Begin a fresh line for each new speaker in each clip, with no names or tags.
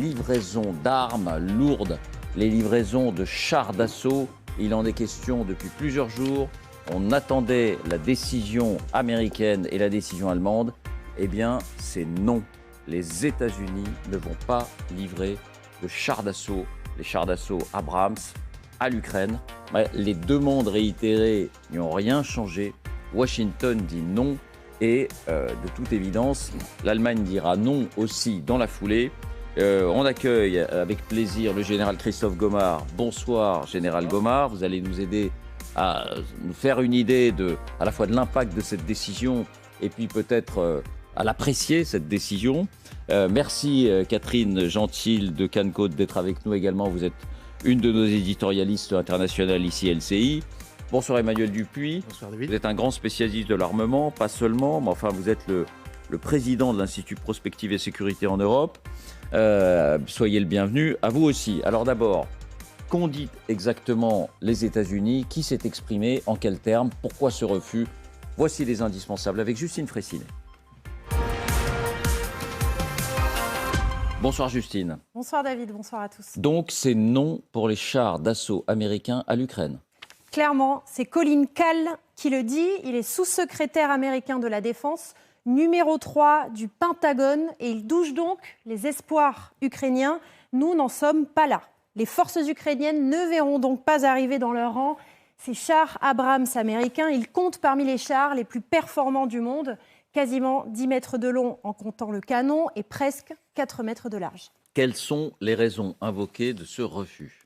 livraisons d'armes lourdes, les livraisons de chars d'assaut. Il en est question depuis plusieurs jours. On attendait la décision américaine et la décision allemande. Eh bien, c'est non. Les États-Unis ne vont pas livrer de chars d'assaut, les chars d'assaut Abrams, à l'Ukraine. Les demandes réitérées n'ont rien changé. Washington dit non. Et de toute évidence, l'Allemagne dira non aussi dans la foulée. On accueille avec plaisir le général Christophe Gomard. Bonsoir, général Gomard. Vous allez nous aider à nous faire une idée à la fois de l'impact de cette décision et puis peut-être à l'apprécier, cette décision. Merci Catherine Gentil de Cannes-Côte d'être avec nous également. Vous êtes une de nos éditorialistes internationales ici LCI. Bonsoir Emmanuel Dupuis.
Bonsoir David.
Vous êtes un grand spécialiste de l'armement, pas seulement, mais enfin vous êtes le président de l'Institut Prospective et Sécurité en Europe. Soyez le bienvenu, à vous aussi. Alors d'abord, qu'ont dit exactement les États-Unis? Qui s'est exprimé? En quels termes? Pourquoi ce refus? Voici les indispensables avec Justine Fraissinet. Bonsoir Justine.
Bonsoir David, bonsoir à tous.
Donc c'est non pour les chars d'assaut américains à l'Ukraine.
Clairement, c'est Colin Kahl qui le dit. Il est sous-secrétaire américain de la Défense, numéro 3 du Pentagone, et il douche donc les espoirs ukrainiens. Nous n'en sommes pas là. Les forces ukrainiennes ne verront donc pas arriver dans leur rang ces chars Abrams américains. Ils comptent parmi les chars les plus performants du monde, quasiment 10 mètres de long en comptant le canon et presque 4 mètres de large.
Quelles sont les raisons invoquées de ce refus ?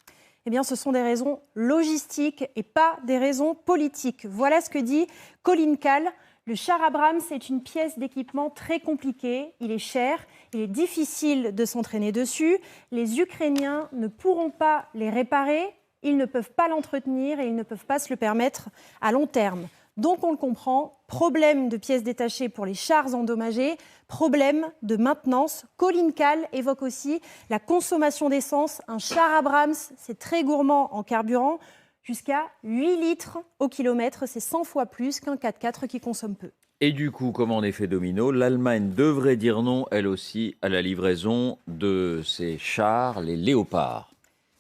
Eh bien, ce sont des raisons logistiques et pas des raisons politiques. Voilà ce que dit Colin Kahl. Le char Abrams est une pièce d'équipement très compliquée. Il est cher, il est difficile de s'entraîner dessus. Les Ukrainiens ne pourront pas les réparer, ils ne peuvent pas l'entretenir et ils ne peuvent pas se le permettre à long terme. Donc on le comprend, problème de pièces détachées pour les chars endommagés, problème de maintenance. Colin Kahl évoque aussi la consommation d'essence. Un char Abrams, c'est très gourmand en carburant, jusqu'à 8 litres au kilomètre. C'est 100 fois plus qu'un 4x4 qui consomme peu.
Et du coup, comme en effet domino, l'Allemagne devrait dire non, elle aussi, à la livraison de ces chars, les Léopards.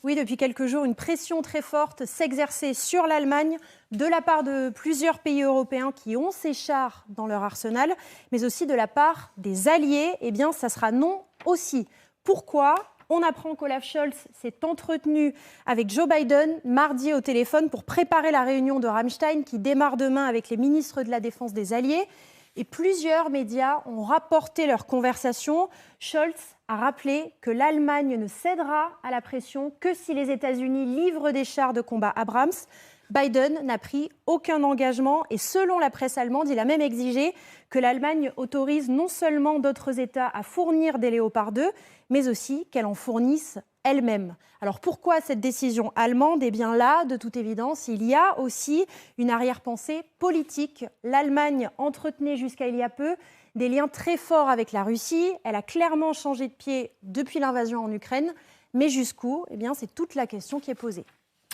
Oui, depuis quelques jours, une pression très forte s'exerçait sur l'Allemagne de la part de plusieurs pays européens qui ont ces chars dans leur arsenal, mais aussi de la part des alliés. Eh bien, ça sera non aussi. Pourquoi ? On apprend qu'Olaf Scholz s'est entretenu avec Joe Biden mardi au téléphone pour préparer la réunion de Ramstein qui démarre demain avec les ministres de la Défense des alliés. Et plusieurs médias ont rapporté leur conversation. Scholz a rappelé que l'Allemagne ne cédera à la pression que si les États-Unis livrent des chars de combat Abrams. Biden n'a pris aucun engagement et selon la presse allemande, il a même exigé que l'Allemagne autorise non seulement d'autres États à fournir des Léopard 2, mais aussi qu'elle en fournisse elle-même. Alors pourquoi cette décision allemande ? Eh bien là, de toute évidence, il y a aussi une arrière-pensée politique. L'Allemagne entretenait jusqu'à il y a peu des liens très forts avec la Russie. Elle a clairement changé de pied depuis l'invasion en Ukraine. Mais jusqu'où ? Eh bien, c'est toute la question qui est posée.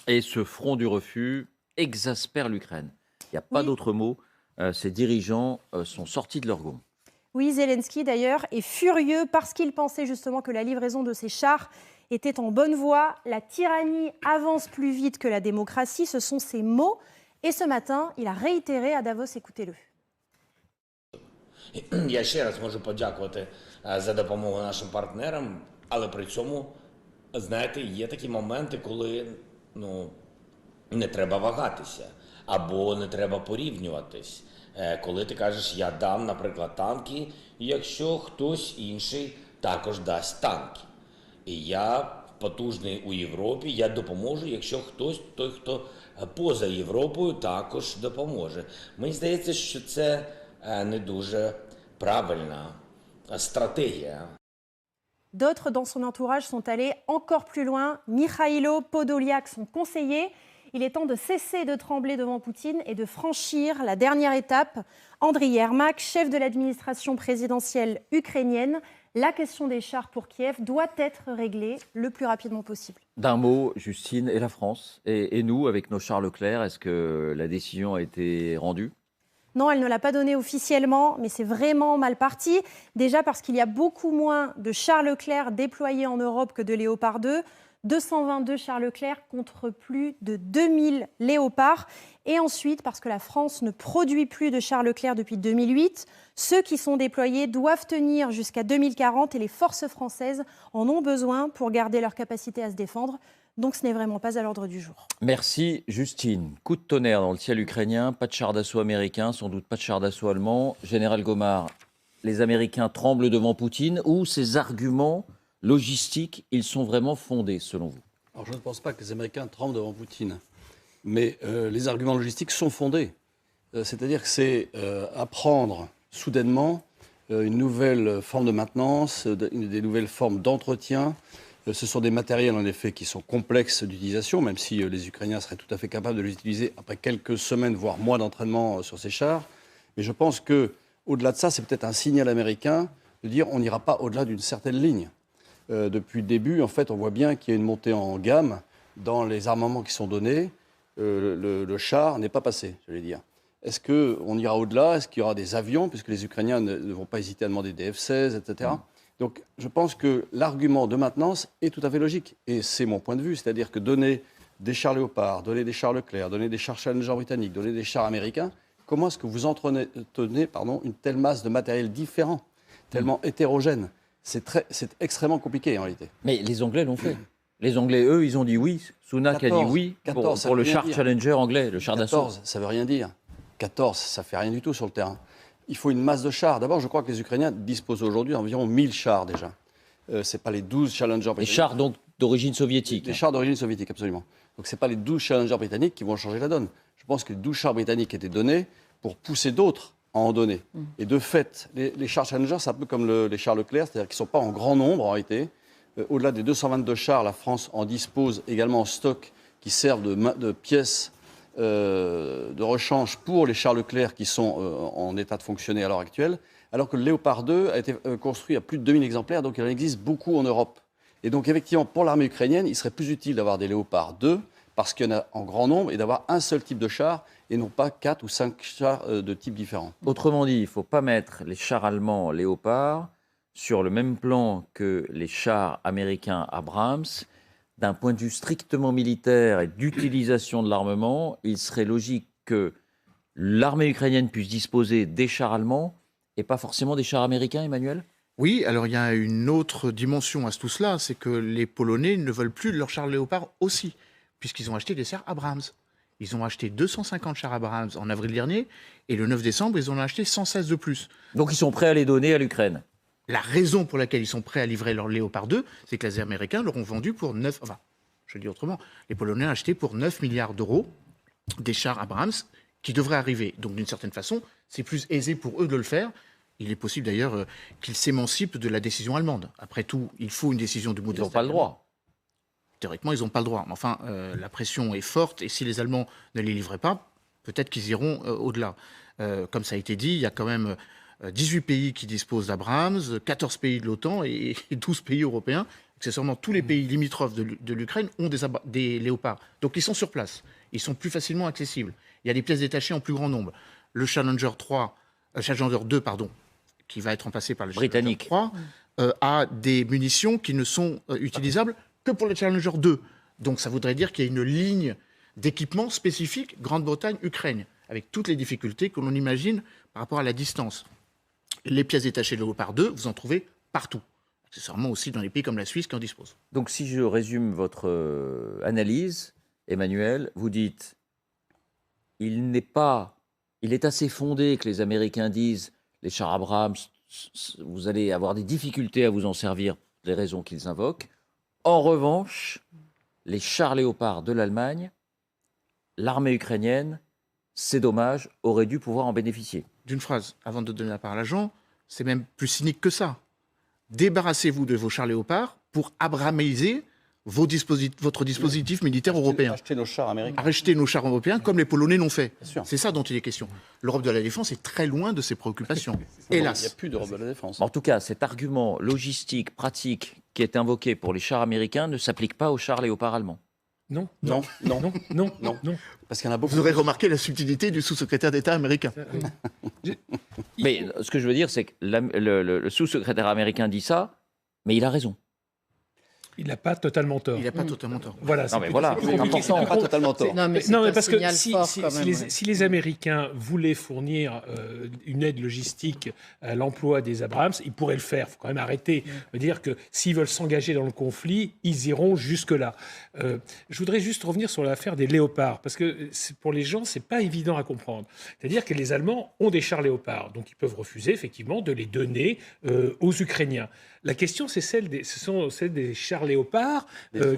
Et ce front du refus exaspère l'Ukraine. Il n'y a pas d'autre mot. Ces dirigeants sont sortis de leur gond.
Oui, Zelensky d'ailleurs est furieux parce qu'il pensait justement que la livraison de ces chars était en bonne voie. La tyrannie avance plus vite que la démocratie, ce sont ses mots. Et ce matin, il a réitéré à Davos, écoutez-le.
Я ще раз можу подякувати за допомогу нашим партнерам, але при цьому, знаєте, є такі моменти, коли не треба вагатися або не треба порівнюватись. Коли ти кажеш, я дам, наприклад, танки, якщо хтось інший також дасть танки. І я потужний у Європі, я допоможу, якщо хтось, той, хто поза Європою, також допоможе. Мені здається, що це не дуже правильна стратегія.
D'autres dans son entourage sont allés encore plus loin. Mikhailo Podolyak, son conseiller. Il est temps de cesser de trembler devant Poutine et de franchir la dernière étape. Andriy Yermak, chef de l'administration présidentielle ukrainienne, la question des chars pour Kiev doit être réglée le plus rapidement possible.
D'un mot, Justine, et la France, et nous, avec nos chars Leclerc, est-ce que la décision a été rendue ?
Non, elle ne l'a pas donné officiellement, mais c'est vraiment mal parti. Déjà parce qu'il y a beaucoup moins de chars Leclerc déployés en Europe que de Léopard 2. 222 chars Leclerc contre plus de 2000 Léopards. Et ensuite, parce que la France ne produit plus de chars Leclerc depuis 2008, ceux qui sont déployés doivent tenir jusqu'à 2040 et les forces françaises en ont besoin pour garder leur capacité à se défendre. Donc ce n'est vraiment pas à l'ordre du jour.
Merci Justine. Coup de tonnerre dans le ciel ukrainien, pas de chars d'assaut américains, sans doute pas de chars d'assaut allemands. Général Gomard, les Américains tremblent devant Poutine ou ces arguments logistiques, ils sont vraiment fondés selon vous?
Alors je ne pense pas que les Américains tremblent devant Poutine, mais les arguments logistiques sont fondés. C'est-à-dire que c'est apprendre soudainement une nouvelle forme de maintenance, des nouvelles formes d'entretien. Ce sont des matériels, en effet, qui sont complexes d'utilisation, même si les Ukrainiens seraient tout à fait capables de les utiliser après quelques semaines, voire mois d'entraînement sur ces chars. Mais je pense qu'au-delà de ça, c'est peut-être un signal américain de dire on n'ira pas au-delà d'une certaine ligne. Depuis le début, en fait, on voit bien qu'il y a une montée en gamme dans les armements qui sont donnés. Le char n'est pas passé, je vais dire. Est-ce qu'on ira au-delà? Est-ce qu'il y aura des avions? Puisque les Ukrainiens ne vont pas hésiter à demander des F-16, etc. Donc, je pense que l'argument de maintenance est tout à fait logique. Et c'est mon point de vue. C'est-à-dire que donner des chars Léopard, donner des chars Leclerc, donner des chars Challenger britanniques, donner des chars américains, comment est-ce que vous entretenez une telle masse de matériel différent, tellement hétérogène? C'est extrêmement compliqué, en réalité.
Mais les Anglais l'ont fait. Les Anglais, eux, ils ont dit oui. Sunak a dit oui pour le char Challenger anglais, le char d'assaut.
14, ça ne veut rien dire. 14, ça ne fait rien du tout sur le terrain. Il faut une masse de chars. D'abord, je crois que les Ukrainiens disposent aujourd'hui d'environ 1000 chars déjà. Ce n'est pas les 12 Challenger britanniques.
Les chars donc d'origine soviétique.
Les chars d'origine soviétique, absolument. Donc ce n'est pas les 12 Challenger britanniques qui vont changer la donne. Je pense que les 12 chars britanniques étaient donnés pour pousser d'autres à en donner. Et de fait, les chars Challenger, c'est un peu comme les chars Leclerc, c'est-à-dire qu'ils ne sont pas en grand nombre en réalité. Au-delà des 222 chars, la France en dispose également en stock qui servent de pièces de rechange pour les chars Leclerc qui sont en état de fonctionner à l'heure actuelle, alors que le Léopard 2 a été construit à plus de 2000 exemplaires, donc il en existe beaucoup en Europe. Et donc effectivement, pour l'armée ukrainienne, il serait plus utile d'avoir des Léopard 2, parce qu'il y en a en grand nombre, et d'avoir un seul type de char, et non pas 4 ou 5 chars de types différents.
Autrement dit, il ne faut pas mettre les chars allemands Léopard sur le même plan que les chars américains Abrams. D'un point de vue strictement militaire et d'utilisation de l'armement, il serait logique que l'armée ukrainienne puisse disposer des chars allemands et pas forcément des chars américains, Emmanuel?
Oui, alors il y a une autre dimension à tout cela, c'est que les Polonais ne veulent plus de leurs chars Léopard aussi, puisqu'ils ont acheté des chars Abrams. Ils ont acheté 250 chars Abrams en avril dernier, et le 9 décembre, ils en ont acheté 116 de plus.
Donc ils sont prêts à les donner à l'Ukraine?
La raison pour laquelle ils sont prêts à livrer leur Léopard 2, c'est que les Américains leur ont vendu pour 9... Enfin, je dis autrement, les Polonais ont acheté pour 9 milliards d'euros des chars Abrams qui devraient arriver. Donc d'une certaine façon, c'est plus aisé pour eux de le faire. Il est possible d'ailleurs qu'ils s'émancipent de la décision allemande. Après tout, il faut une décision du Bundestag.
Ils n'ont pas le droit.
Théoriquement, ils n'ont pas le droit. Mais enfin, la pression est forte et si les Allemands ne les livraient pas, peut-être qu'ils iront au-delà. Comme ça a été dit, il y a quand même 18 pays qui disposent d'Abrams, 14 pays de l'OTAN et 12 pays européens. Accessoirement, tous les pays limitrophes de l'Ukraine ont des léopards. Donc ils sont sur place. Ils sont plus facilement accessibles. Il y a des pièces détachées en plus grand nombre. Le Challenger 2, qui va être remplacé par le
britannique
Challenger 3, a des munitions qui ne sont utilisables que pour le Challenger 2. Donc ça voudrait dire qu'il y a une ligne d'équipement spécifique Grande-Bretagne-Ukraine, avec toutes les difficultés que l'on imagine par rapport à la distance. Les pièces détachées de Léopard 2, vous en trouvez partout. Accessoirement aussi dans les pays comme la Suisse qui en disposent.
Donc si je résume votre analyse, Emmanuel, vous dites il est assez fondé que les Américains disent les chars Abrams, vous allez avoir des difficultés à vous en servir pour les raisons qu'ils invoquent. En revanche, les chars Léopard de l'Allemagne, l'armée ukrainienne, c'est dommage, aurait dû pouvoir en bénéficier.
D'une phrase, avant de donner la parole à Jean, c'est même plus cynique que ça. Débarrassez-vous de vos chars Léopard pour abramiser votre dispositif militaire européen.
Acheter nos chars américains.
Acheter nos chars européens comme les Polonais l'ont fait.
C'est
ça dont il est question. L'Europe de la défense est très loin de ses préoccupations. Hélas.
Il n'y a plus d'Europe de la défense.
En tout cas, cet argument logistique, pratique, qui est invoqué pour les chars américains ne s'applique pas aux chars Léopard allemands.
Non.
Non. Parce qu'il y en a beaucoup.
Vous aurez remarqué la subtilité du sous-secrétaire d'État américain.
Mais ce que je veux dire, c'est que le sous-secrétaire américain dit ça, mais il a raison.
Il n'a pas totalement tort.
Il n'a pas totalement tort.
Voilà,
Non, mais voilà,
plus
c'est
compliqué.
important.
C'est plus
Pas totalement tort.
Non, mais c'est
Non, mais
un
parce que
signal fort, quand même, ouais.
si les Américains voulaient fournir une aide logistique à l'emploi des Abrams, ils pourraient le faire. Il faut quand même arrêter de dire que s'ils veulent s'engager dans le conflit, ils iront jusque-là. Je voudrais juste revenir sur l'affaire des léopards, parce que pour les gens, c'est pas évident à comprendre. C'est-à-dire que les Allemands ont des chars léopards, donc ils peuvent refuser effectivement de les donner aux Ukrainiens. La question, c'est celle des chars léopards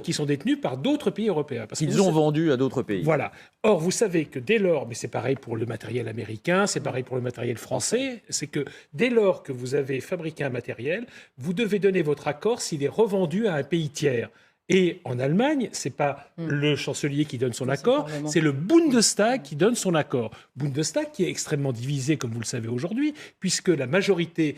qui sont détenus par d'autres pays européens. Parce que
Ils ont vendu à d'autres pays.
Voilà. Or, vous savez que dès lors, mais c'est pareil pour le matériel américain, c'est pareil pour le matériel français, c'est que dès lors que vous avez fabriqué un matériel, vous devez donner votre accord s'il est revendu à un pays tiers. Et en Allemagne, c'est pas le chancelier qui donne son accord, c'est le Bundestag qui donne son accord. Bundestag qui est extrêmement divisé, comme vous le savez aujourd'hui, puisque la majorité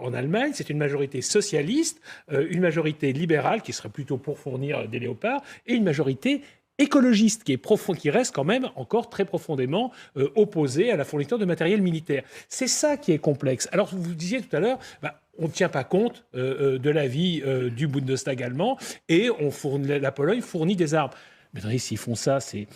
en Allemagne, c'est une majorité socialiste, une majorité libérale qui serait plutôt pour fournir des léopards, et une majorité écologiste qui reste quand même encore très profondément opposée à la fourniture de matériel militaire. C'est ça qui est complexe. Alors, vous disiez tout à l'heure, on ne tient pas compte de l'avis du Bundestag allemand et la Pologne fournit des armes. Mais attendez, s'ils font ça, c'est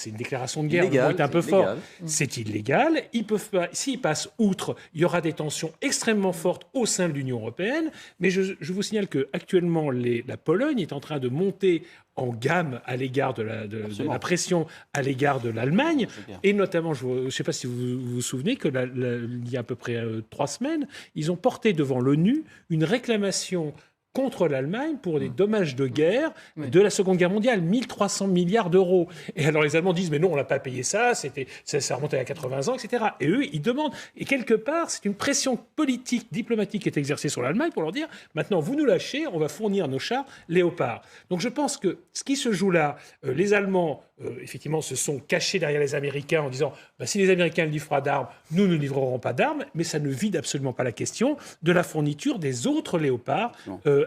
une déclaration de guerre.
Illégal,
Le mot est un peu
c'est
fort.
illégal.
C'est illégal. Ils peuvent pas. S'ils passent outre, il y aura des tensions extrêmement fortes au sein de l'Union européenne. Mais je vous signale que actuellement, la Pologne est en train de monter en gamme à l'égard de la pression à l'égard de l'Allemagne. Et notamment, je ne sais pas si vous vous souvenez que il y a à peu près 3 semaines, ils ont porté devant l'ONU une réclamation contre l'Allemagne pour des dommages de guerre de la Seconde Guerre mondiale, 1300 milliards d'euros. Et alors les Allemands disent, mais non, on n'a pas payé ça, ça remontait à 80 ans, etc. Et eux, ils demandent. Et quelque part, c'est une pression politique, diplomatique qui est exercée sur l'Allemagne pour leur dire, maintenant, vous nous lâchez, on va fournir nos chars Léopard. Donc je pense que ce qui se joue là, les Allemands, effectivement, se sont cachés derrière les Américains en disant, si les Américains ne livrent pas d'armes, nous ne livrerons pas d'armes, mais ça ne vide absolument pas la question de la fourniture des autres Léopards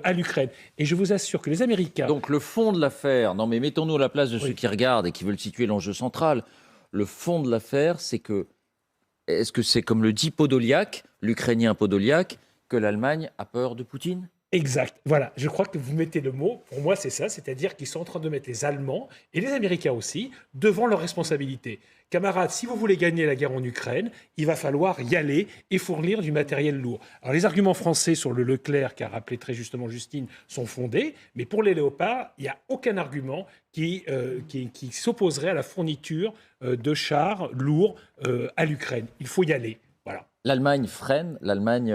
à l'Ukraine. Et je vous assure que les Américains...
Donc le fond de l'affaire, non mais mettons-nous à la place de ceux qui regardent et qui veulent situer l'enjeu central. Le fond de l'affaire, c'est que, est-ce que c'est comme le dit Podolyak, l'Ukrainien Podolyak, que l'Allemagne a peur de Poutine ?
Exact. Voilà, je crois que vous mettez le mot. Pour moi, c'est ça, c'est-à-dire qu'ils sont en train de mettre les Allemands et les Américains aussi devant leurs responsabilités. Camarades, si vous voulez gagner la guerre en Ukraine, il va falloir y aller et fournir du matériel lourd. Alors les arguments français sur le Leclerc, qu'a rappelé très justement Justine, sont fondés, mais pour les Léopards, il n'y a aucun argument qui s'opposerait à la fourniture de chars lourds à l'Ukraine. Il faut y aller. Voilà.
L'Allemagne freine, l'Allemagne...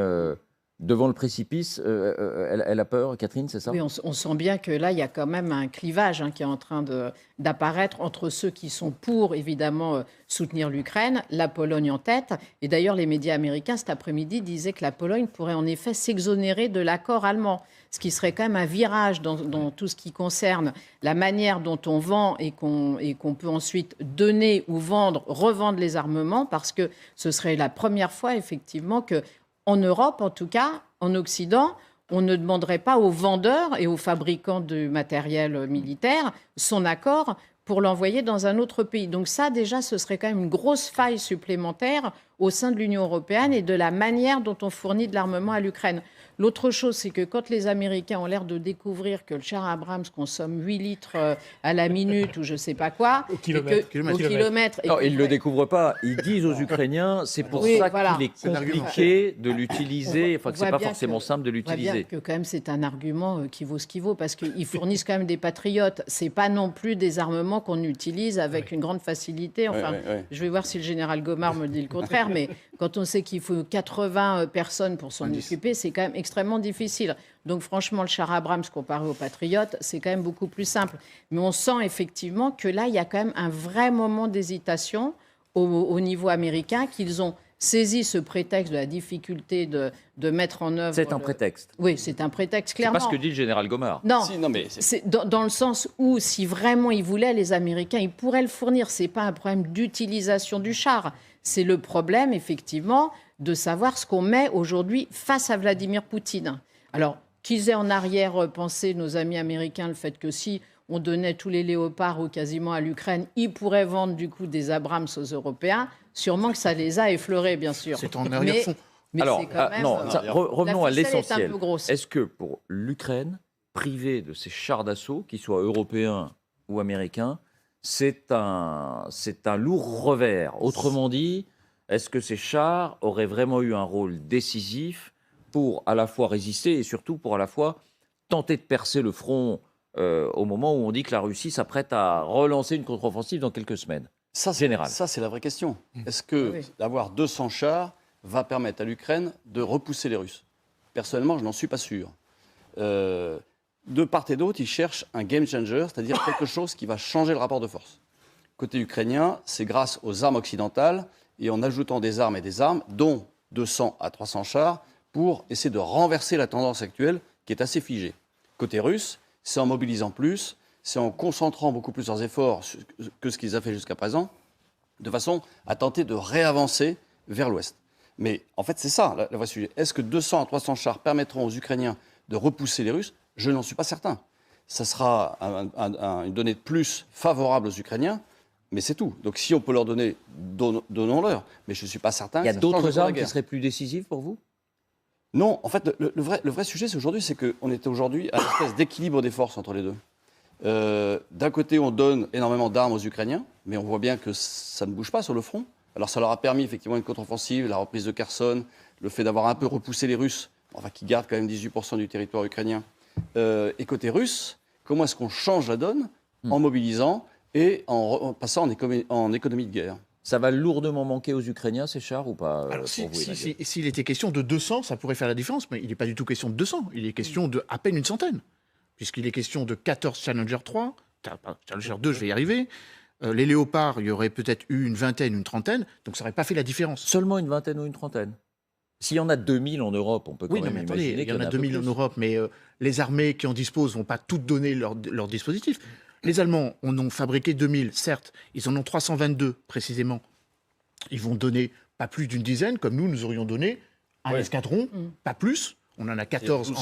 devant le précipice, elle a peur, Catherine, c'est ça ?
Oui, on sent bien que là, il y a quand même un clivage qui est en train d'apparaître entre ceux qui sont pour, évidemment, soutenir l'Ukraine, la Pologne en tête. Et d'ailleurs, les médias américains, cet après-midi, disaient que la Pologne pourrait en effet s'exonérer de l'accord allemand, ce qui serait quand même un virage dans tout ce qui concerne la manière dont on vend et qu'on peut ensuite donner ou revendre les armements, parce que ce serait la première fois, effectivement, que en Europe, en tout cas, en Occident, on ne demanderait pas aux vendeurs et aux fabricants de matériel militaire son accord pour l'envoyer dans un autre pays. Donc ça, déjà, ce serait quand même une grosse faille supplémentaire au sein de l'Union européenne et de la manière dont on fournit de l'armement à l'Ukraine. L'autre chose, c'est que quand les Américains ont l'air de découvrir que le char Abrams consomme 8 litres à la minute ou je ne sais pas quoi...
Au kilomètre.
Non, ils ne le découvrent pas. Ils disent aux Ukrainiens, c'est pour ça qu'il est compliqué de l'utiliser, enfin que ce n'est pas forcément simple de l'utiliser.
On voit bien que quand même c'est un argument qui vaut ce qu'il vaut, parce qu'ils fournissent quand même des patriotes. Ce n'est pas non plus des armements qu'on utilise avec une grande facilité. Enfin, je vais voir si le général Gomard me dit le contraire, mais quand on sait qu'il faut 80 personnes pour s'en occuper, c'est quand même extrêmement difficile. Donc franchement, le char Abrams comparé aux Patriotes, c'est quand même beaucoup plus simple. Mais on sent effectivement que là, il y a quand même un vrai moment d'hésitation au niveau américain, qu'ils ont saisi ce prétexte de la difficulté de mettre en œuvre...
C'est un prétexte.
Oui, c'est un prétexte, clairement.
C'est pas ce que dit le général Gomard.
Non,
mais
c'est dans le sens où, si vraiment ils voulaient, les Américains, ils pourraient le fournir. Ce n'est pas un problème d'utilisation du char. C'est le problème, effectivement, de savoir ce qu'on met aujourd'hui face à Vladimir Poutine. Alors, qu'ils aient en arrière-pensée, nos amis américains, le fait que si on donnait tous les léopards ou quasiment à l'Ukraine, ils pourraient vendre du coup des Abrams aux Européens. Sûrement que ça les a effleurés, bien sûr.
C'est en arrière-fond.
Mais
Alors,
c'est quand même,
revenons à
la ficelle est un
l'essentiel.
peu grosse.
Est-ce que pour l'Ukraine, privée de ses chars d'assaut, qu'ils soient européens ou américains, c'est un lourd revers? Autrement dit, est-ce que ces chars auraient vraiment eu un rôle décisif pour à la fois résister et surtout pour à la fois tenter de percer le front au moment où on dit que la Russie s'apprête à relancer une contre-offensive dans quelques semaines?
Ça, c'est la vraie question. Est-ce que d'avoir 200 chars va permettre à l'Ukraine de repousser les Russes? Personnellement, je n'en suis pas sûr. De part et d'autre, ils cherchent un game changer, c'est-à-dire quelque chose qui va changer le rapport de force. Côté ukrainien, c'est grâce aux armes occidentales et en ajoutant des armes, dont 200 à 300 chars, pour essayer de renverser la tendance actuelle qui est assez figée. Côté russe, c'est en mobilisant plus, c'est en concentrant beaucoup plus leurs efforts que ce qu'ils ont fait jusqu'à présent, de façon à tenter de réavancer vers l'ouest. Mais en fait, c'est ça le vrai sujet. Est-ce que 200 à 300 chars permettront aux Ukrainiens de repousser les Russes? Je n'en suis pas certain. Ça sera une donnée de plus favorable aux Ukrainiens, mais c'est tout. Donc si on peut leur donner, donnons-leur. Mais je ne suis pas certain.
Il y a d'autres armes qui seraient plus décisives pour vous?
Non, en fait, le vrai sujet, c'est qu'on est aujourd'hui à une espèce d'équilibre des forces entre les deux. D'un côté, on donne énormément d'armes aux Ukrainiens, mais on voit bien que ça ne bouge pas sur le front. Alors ça leur a permis effectivement une contre-offensive, la reprise de Kherson, le fait d'avoir un peu repoussé les Russes, enfin qui gardent quand même 18% du territoire ukrainien. Et côté russe, comment est-ce qu'on change la donne en mobilisant et en passant en économie de guerre?
Ça va lourdement manquer aux Ukrainiens, ces chars, ou pas?
Alors, s'il était question de 200, ça pourrait faire la différence, mais il n'est pas du tout question de 200. Il est question de à peine une centaine, puisqu'il est question de 14 Challenger 3, Challenger 2, je vais y arriver. Les Léopards, il y aurait peut-être eu une vingtaine, une trentaine, donc ça n'aurait pas fait la différence.
Seulement une vingtaine ou une trentaine? S'il y en a 2000 en Europe, on peut quand même imaginer
il y en a 2000 en Europe, mais les armées qui en disposent ne vont pas toutes donner leur dispositif. Les Allemands en ont fabriqué 2000, certes, ils en ont 322 précisément. Ils vont donner pas plus d'une dizaine, comme nous aurions donné un escadron, pas plus. On en a 14,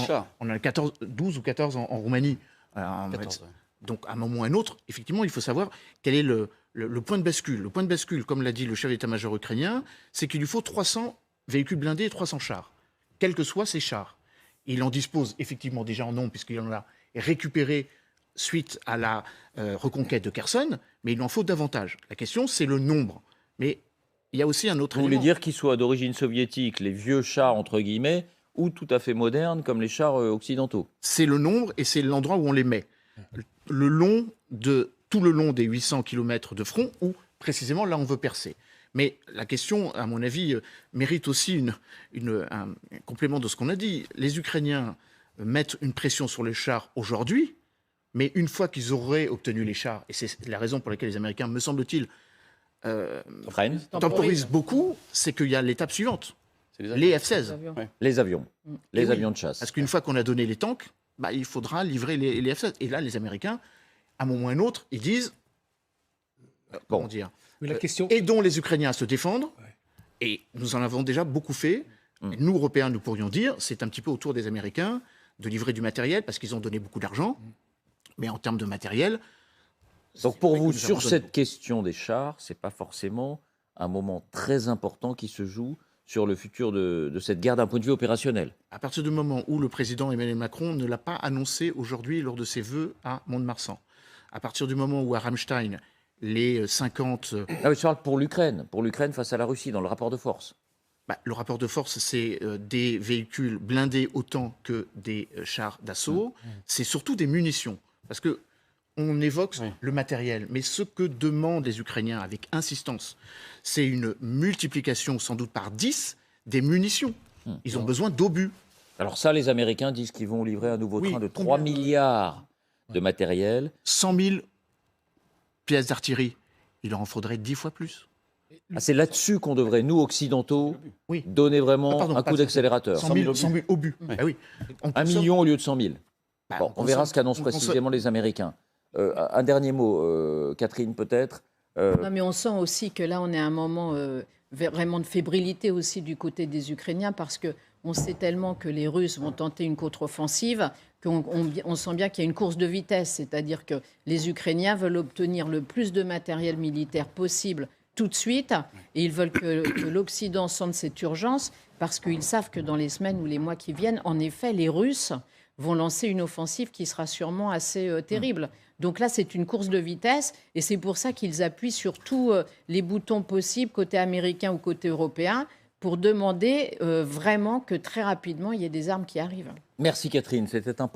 12 ou 14 en Roumanie.
14,
Donc, à un moment ou à un autre, effectivement, il faut savoir quel est le point de bascule. Le point de bascule, comme l'a dit le chef d'état-major ukrainien, c'est qu'il lui faut 300 véhicules blindés et 300 chars, quels que soient ces chars. Il en dispose effectivement déjà en nombre, puisqu'il en a récupéré suite à la reconquête de Kherson, mais il en faut davantage. La question, c'est le nombre. Mais il y a aussi un autre élément.
Vous voulez dire qu'ils soient d'origine soviétique, les vieux chars, entre guillemets, ou tout à fait modernes, comme les chars occidentaux?
C'est le nombre et c'est l'endroit où on les met. Tout le long des 800 km de front, où précisément là on veut percer. Mais la question, à mon avis, mérite aussi un complément de ce qu'on a dit. Les Ukrainiens mettent une pression sur les chars aujourd'hui, mais une fois qu'ils auraient obtenu les chars, et c'est la raison pour laquelle les Américains, me semble-t-il, temporisent beaucoup, c'est qu'il y a l'étape suivante, les F-16.
Les avions. Les avions de chasse.
Parce qu'une fois qu'on a donné les tanks, il faudra livrer les F-16. Et là, les Américains, à un moment ou à un autre, ils disent... Comment dire,
mais la question...
aidons les Ukrainiens à se défendre, et nous en avons déjà beaucoup fait. Nous, Européens, nous pourrions dire, c'est un petit peu au tour des Américains de livrer du matériel, parce qu'ils ont donné beaucoup d'argent, mais en termes de matériel...
Donc pour vous, sur cette question des chars, ce n'est pas forcément un moment très important qui se joue sur le futur de cette guerre d'un point de vue opérationnel.
À partir du moment où le président Emmanuel Macron ne l'a pas annoncé aujourd'hui lors de ses vœux à Mont-de-Marsan, à partir du moment où à Ramstein, les 50...
Ah oui, je parle pour l'Ukraine face à la Russie, dans le rapport de force.
Le rapport de force, c'est des véhicules blindés autant que des chars d'assaut. C'est surtout des munitions. Parce que on évoque le matériel, mais ce que demandent les Ukrainiens avec insistance, c'est une multiplication sans doute par 10 des munitions. Ils ont besoin d'obus.
Alors ça, les Américains disent qu'ils vont livrer un nouveau train de 3 milliards de matériel.
100 000 pièces d'artillerie. Il en faudrait 10 fois plus.
Ah, c'est là-dessus qu'on devrait, nous, occidentaux, donner vraiment un coup d'accélérateur.
100 000 obus. Oui.
1 million au lieu de 100 000. Bon, on verra ce qu'annoncent précisément les Américains. Un dernier mot, Catherine, peut-être.
Non, mais on sent aussi que là, on est à un moment vraiment de fébrilité aussi du côté des Ukrainiens, parce qu'on sait tellement que les Russes vont tenter une contre-offensive on sent bien qu'il y a une course de vitesse, c'est-à-dire que les Ukrainiens veulent obtenir le plus de matériel militaire possible tout de suite, et ils veulent que l'Occident sente cette urgence, parce qu'ils savent que dans les semaines ou les mois qui viennent, en effet, les Russes vont lancer une offensive qui sera sûrement assez terrible. Donc là, c'est une course de vitesse, et c'est pour ça qu'ils appuient sur tous les boutons possibles, côté américain ou côté européen, pour demander vraiment que très rapidement, il y ait des armes qui arrivent.
Merci Catherine, c'était important.